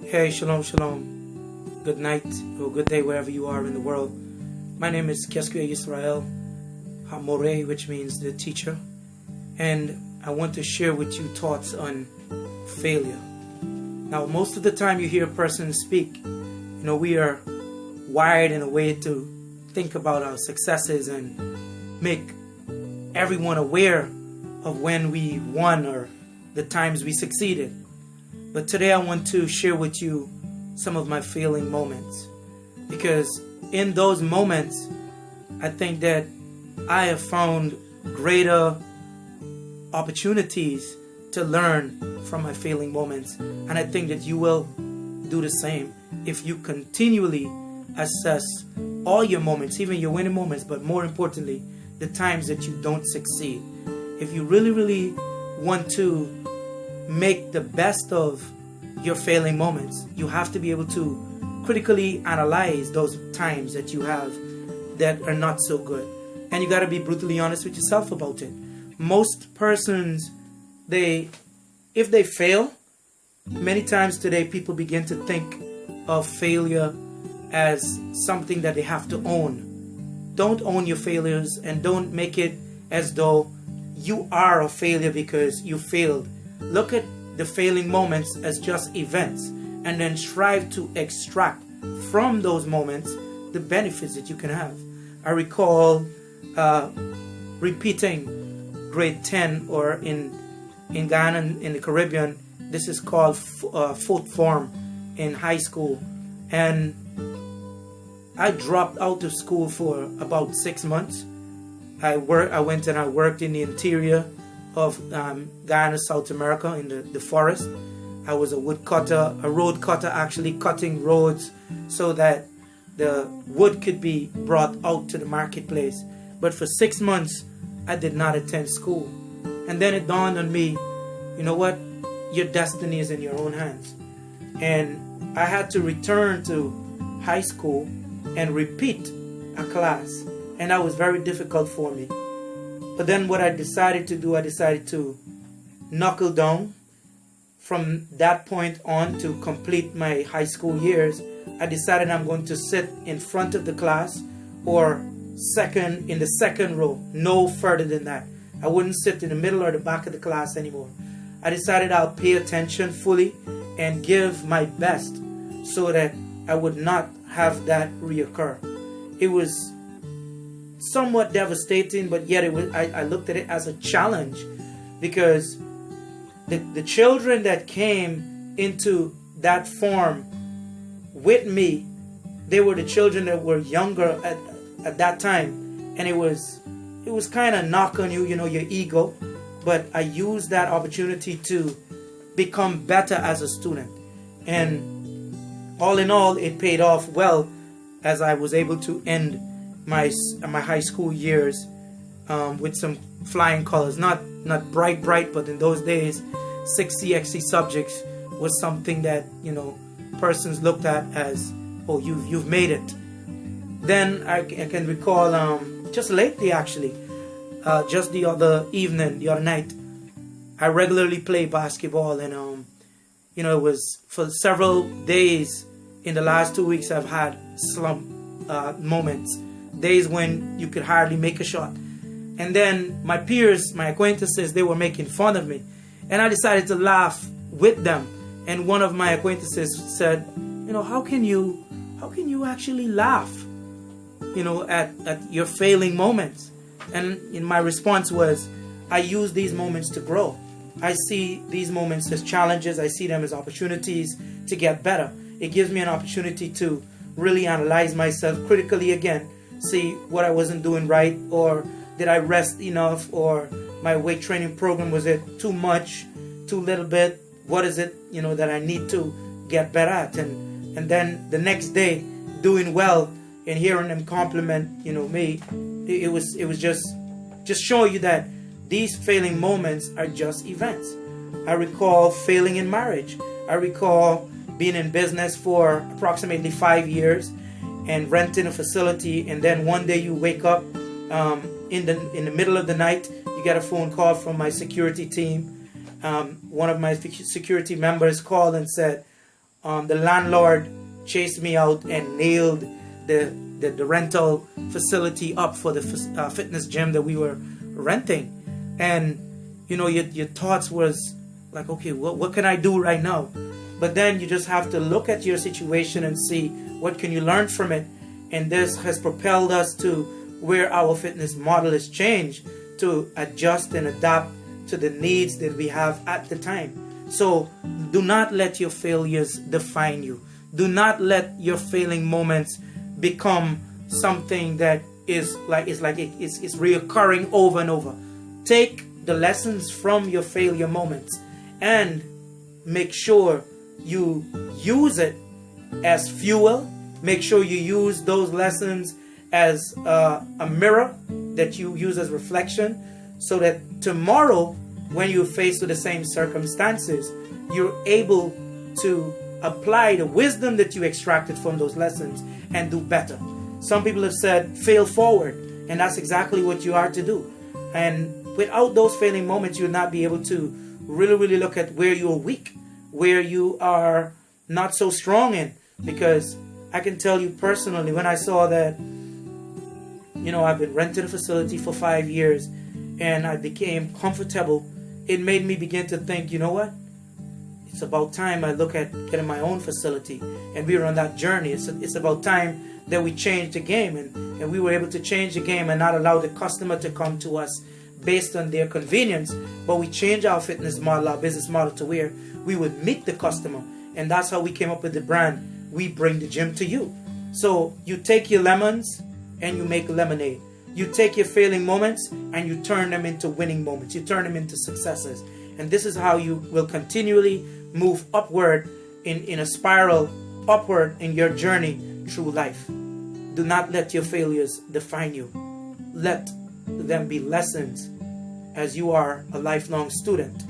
Hey, shalom, shalom. Good night or good day wherever you are in the world. My name is Kesku Yisrael HaMoreh, which means the teacher. And I want to share with you thoughts on failure. Now, most of the time you hear a person speak, we are wired in a way to think about our successes and make everyone aware of when we won or the times we succeeded. But today I want to share with you some of my failing moments, because in those moments I think that I have found greater opportunities to learn from my failing moments, and I think that you will do the same if you continually assess all your moments, even your winning moments, but more importantly the times that you don't succeed. If you really want to make the best of your failing moments, you have to be able to critically analyze those times that you have that are not so good, and you got to be brutally honest with yourself about it. Most persons, if they fail, many times today people begin to think of failure as something that they have to own. Don't own your failures, and don't make it as though you are a failure because you failed. Look at the failing moments as just events, and then strive to extract from those moments the benefits that you can have. I recall repeating grade 10, or in Ghana, in the Caribbean, this is called fourth form in high school, and I dropped out of school for about 6 months. I went and I worked in the interior of Guyana, South America, in the forest. I was a woodcutter, a road cutter, actually cutting roads so that the wood could be brought out to the marketplace. But for 6 months, I did not attend school. And then it dawned on me, you know what? Your destiny is in your own hands. And I had to return to high school and repeat a class. And that was very difficult for me. But then what I decided to do, I decided to knuckle down. From that point on, to complete my high school years, I decided I'm going to sit in front of the class, or in the second row, no further than that. I wouldn't sit in the middle or the back of the class anymore. I decided I'll pay attention fully and give my best so that I would not have that reoccur. It was somewhat devastating, but yet I looked at it as a challenge, because the children that came into that form with me, they were the children that were younger at that time, and it was kind of knock on your ego, but I used that opportunity to become better as a student, and all in all it paid off well, as I was able to end my high school years with some flying colors. Not bright, but in those days 6 subjects was something that persons looked at as, oh, you've made it. Then I can recall just lately, actually, just the other night, I regularly play basketball, and it was for several days in the last 2 weeks I've had slump moments, days when you could hardly make a shot. And then my peers, my acquaintances, they were making fun of me, and I decided to laugh with them. And one of my acquaintances said, how can you actually laugh at your failing moments? And my response was, I use these moments to grow. I see these moments as challenges. I see them as opportunities to get better. It gives me an opportunity to really analyze myself critically again, see what I wasn't doing right, or did I rest enough, or my weight training program, was it too much, too little bit? What is it that I need to get better at? And then the next day, doing well and hearing them compliment me, it was just showing you that these failing moments are just events. I recall failing in marriage. I recall being in business for approximately 5 years and renting a facility, and then one day you wake up in the middle of the night, you get a phone call from my security team. One of my security members called and said, the landlord chased me out and nailed the rental facility up for the fitness gym that we were renting. And your thoughts was like, okay, what can I do right now? But then you just have to look at your situation and see what can you learn from it. And this has propelled us to where our fitness model has changed to adjust and adapt to the needs that we have at the time. So do not let your failures define you. Do not let your failing moments become something that is reoccurring over and over. Take the lessons from your failure moments and make sure you use it as fuel. Make sure you use those lessons as a mirror that you use as reflection, so that tomorrow when you're faced with the same circumstances, you're able to apply the wisdom that you extracted from those lessons and do better. Some people have said fail forward, and that's exactly what you are to do. And without those failing moments, you'll not be able to really look at where you're weak, where you are not so strong in. Because I can tell you personally, when I saw that, I've been renting a facility for 5 years and I became comfortable, it made me begin to think, you know what? It's about time I look at getting my own facility. And we were on that journey. It's about time that we changed the game, and we were able to change the game and not allow the customer to come to us based on their convenience, but we changed our fitness model, our business model, to where we would meet the customer. And that's how we came up with the brand, We Bring the Gym to You. So you take your lemons and you make lemonade. You take your failing moments and you turn them into winning moments. You turn them into successes. And this is how you will continually move upward in a spiral upward in your journey through life. Do not let your failures define you. Let them be lessons as you are a lifelong student.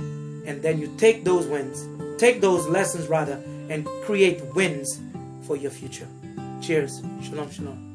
And then you take those lessons, and create wins for your future. Cheers. Shalom, shalom.